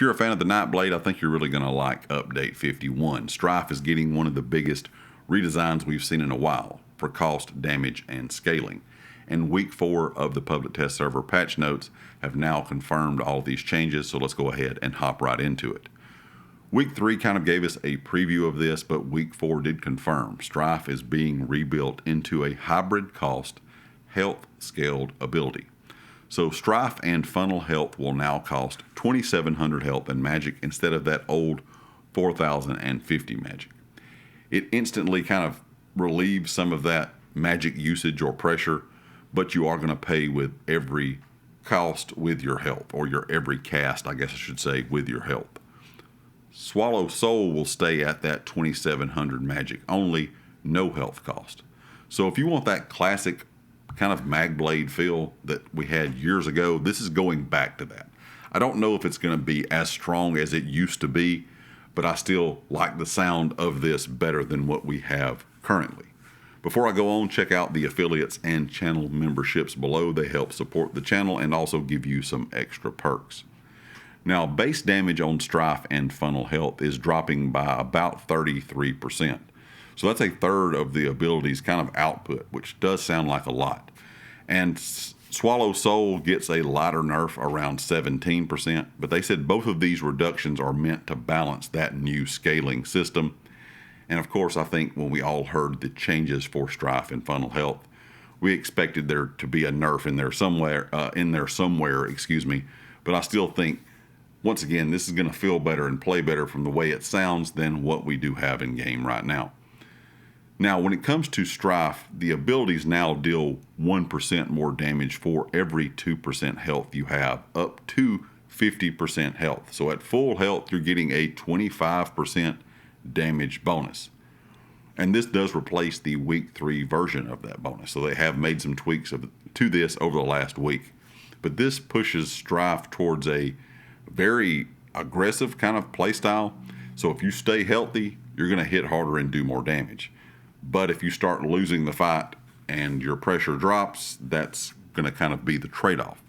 If you're a fan of the Nightblade, I think you're really going to like Update 51. Strife is getting one of the biggest redesigns we've seen in a while for cost, damage, and scaling. And week 4 of the public test server patch notes have now confirmed all these changes, so let's go ahead and hop right into it. Week 3 kind of gave us a preview of this, but week 4 did confirm Strife is being rebuilt into a hybrid cost, health scaled ability. So Strife and Funnel Health will now cost 2,700 health and magic instead of that old 4,050 magic. It instantly kind of relieves some of that magic usage or pressure, but you are going to pay with every cost with your health, or your every cast, I guess I should say, with your health. Swallow Soul will stay at that 2,700 magic only, no health cost. So if you want that classic kind of Magblade feel that we had years ago, this is going back to that. I don't know if it's going to be as strong as it used to be, but I still like the sound of this better than what we have currently. Before I go on, check out the affiliates and channel memberships below. They help support the channel and also give you some extra perks. Now, base damage on Strife and Funnel Health is dropping by about 33%. So that's a third of the ability's kind of output, which does sound like a lot. And Swallow Soul gets a lighter nerf around 17%, but they said both of these reductions are meant to balance that new scaling system. And of course, I think when we all heard the changes for Strife and Funnel Health, we expected there to be a nerf in there somewhere, but I still think, once again, this is going to feel better and play better from the way it sounds than what we do have in game right now. Now, when it comes to Strife, the abilities now deal 1% more damage for every 2% health you have, up to 50% health. So at full health, you're getting a 25% damage bonus. And this does replace the week 3 version of that bonus. So they have made some tweaks to this over the last week. But this pushes Strife towards a very aggressive kind of playstyle. So if you stay healthy, you're going to hit harder and do more damage. But if you start losing the fight and your pressure drops, that's going to kind of be the trade-off.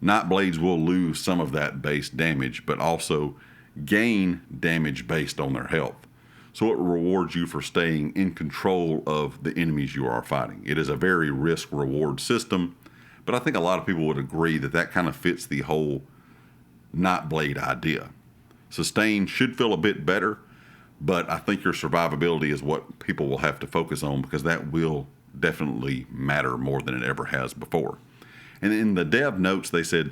Nightblades will lose some of that base damage, but also gain damage based on their health. So it rewards you for staying in control of the enemies you are fighting. It is a very risk-reward system, but I think a lot of people would agree that that kind of fits the whole Nightblade idea. Sustain should feel a bit better, but I think your survivability is what people will have to focus on, because that will definitely matter more than it ever has before. And in the dev notes, they said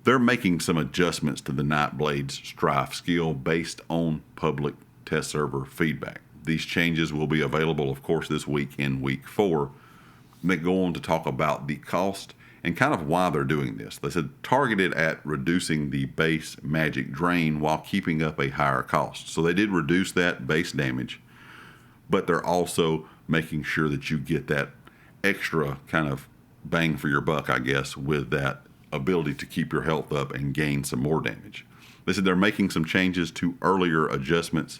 they're making some adjustments to the Nightblade's Strife skill based on public test server feedback. These changes will be available, of course, this week in week 4. They go on to talk about the cost and kind of why they're doing this. They said targeted at reducing the base magic drain while keeping up a higher cost. So they did reduce that base damage, but they're also making sure that you get that extra kind of bang for your buck, I guess, with that ability to keep your health up and gain some more damage. They said they're making some changes to earlier adjustments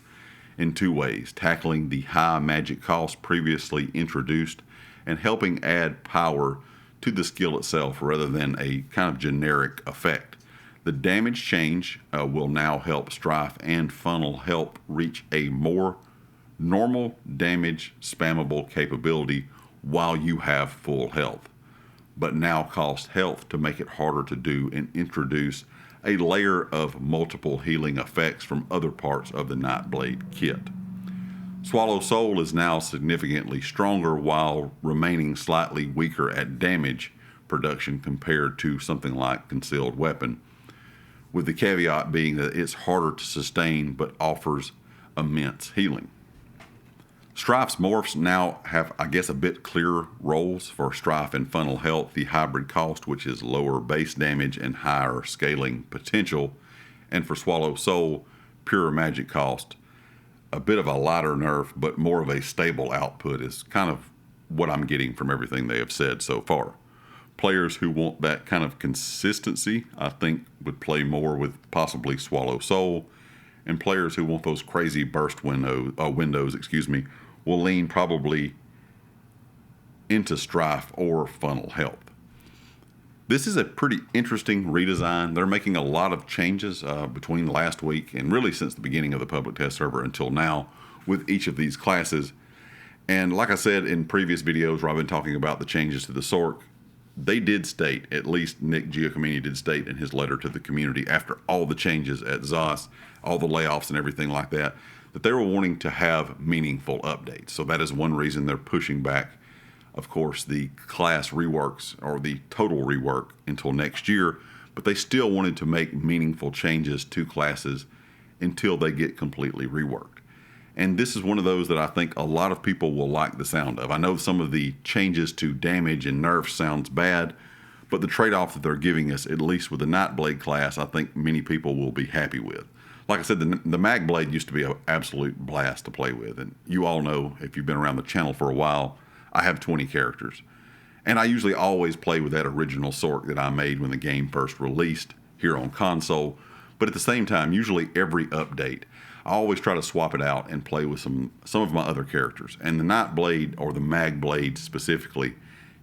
in 2 ways: tackling the high magic cost previously introduced and helping add power to the skill itself rather than a kind of generic effect. The damage change will now help Strife and Funnel Health reach a more normal damage spammable capability while you have full health, but now cost health to make it harder to do and introduce a layer of multiple healing effects from other parts of the Nightblade kit. Swallow Soul is now significantly stronger while remaining slightly weaker at damage production compared to something like Concealed Weapon, with the caveat being that it's harder to sustain but offers immense healing. Strife's morphs now have, I guess, a bit clearer roles. For Strife and Funnel Health, the hybrid cost, which is lower base damage and higher scaling potential, and for Swallow Soul, pure magic cost, a bit of a lighter nerf, but more of a stable output is kind of what I'm getting from everything they have said so far. Players who want that kind of consistency, I think, would play more with possibly Swallow Soul, and players who want those crazy burst windows, will lean probably into Strife or Funnel Health. This is a pretty interesting redesign. They're making a lot of changes between last week and really since the beginning of the public test server until now with each of these classes. And like I said in previous videos where I've been talking about the changes to the SORC, they did state, at least Nick Giacomini did state in his letter to the community after all the changes at ZOS, all the layoffs and everything like that, that they were wanting to have meaningful updates. So that is one reason they're pushing back, of course, the class reworks or the total rework until next year, but they still wanted to make meaningful changes to classes until they get completely reworked. And this is one of those that I think a lot of people will like the sound of. I know some of the changes to damage and Nerfs sounds bad, but the trade-off that they're giving us, at least with the Nightblade class, I think many people will be happy with. Like I said, the Magblade used to be an absolute blast to play with. And you all know, if you've been around the channel for a while, I have 20 characters. And I usually always play with that original SORC that I made when the game first released here on console. But at the same time, usually every update, I always try to swap it out and play with some of my other characters. And the Nightblade, or the Magblade specifically,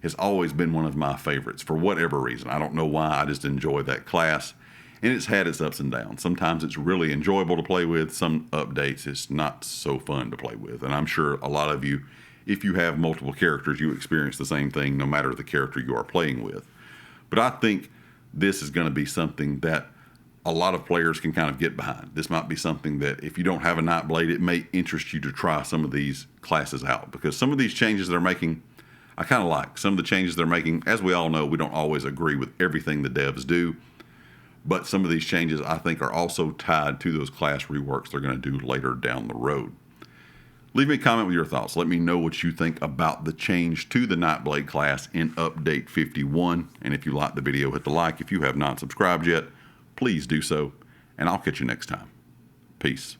has always been one of my favorites for whatever reason. I don't know why, I just enjoy that class. And it's had its ups and downs. Sometimes it's really enjoyable to play with. Some updates it's not so fun to play with. And I'm sure a lot of you, if you have multiple characters, you experience the same thing no matter the character you are playing with. But I think this is going to be something that a lot of players can kind of get behind. This might be something that if you don't have a Nightblade, it may interest you to try some of these classes out, because some of these changes they're making, I kind of like. Some of the changes they're making, as we all know, we don't always agree with everything the devs do, but some of these changes I think are also tied to those class reworks they're going to do later down the road. Leave me a comment with your thoughts. Let me know what you think about the change to the Nightblade class in Update 51. And if you liked the video, hit the like. If you have not subscribed yet, please do so. And I'll catch you next time. Peace.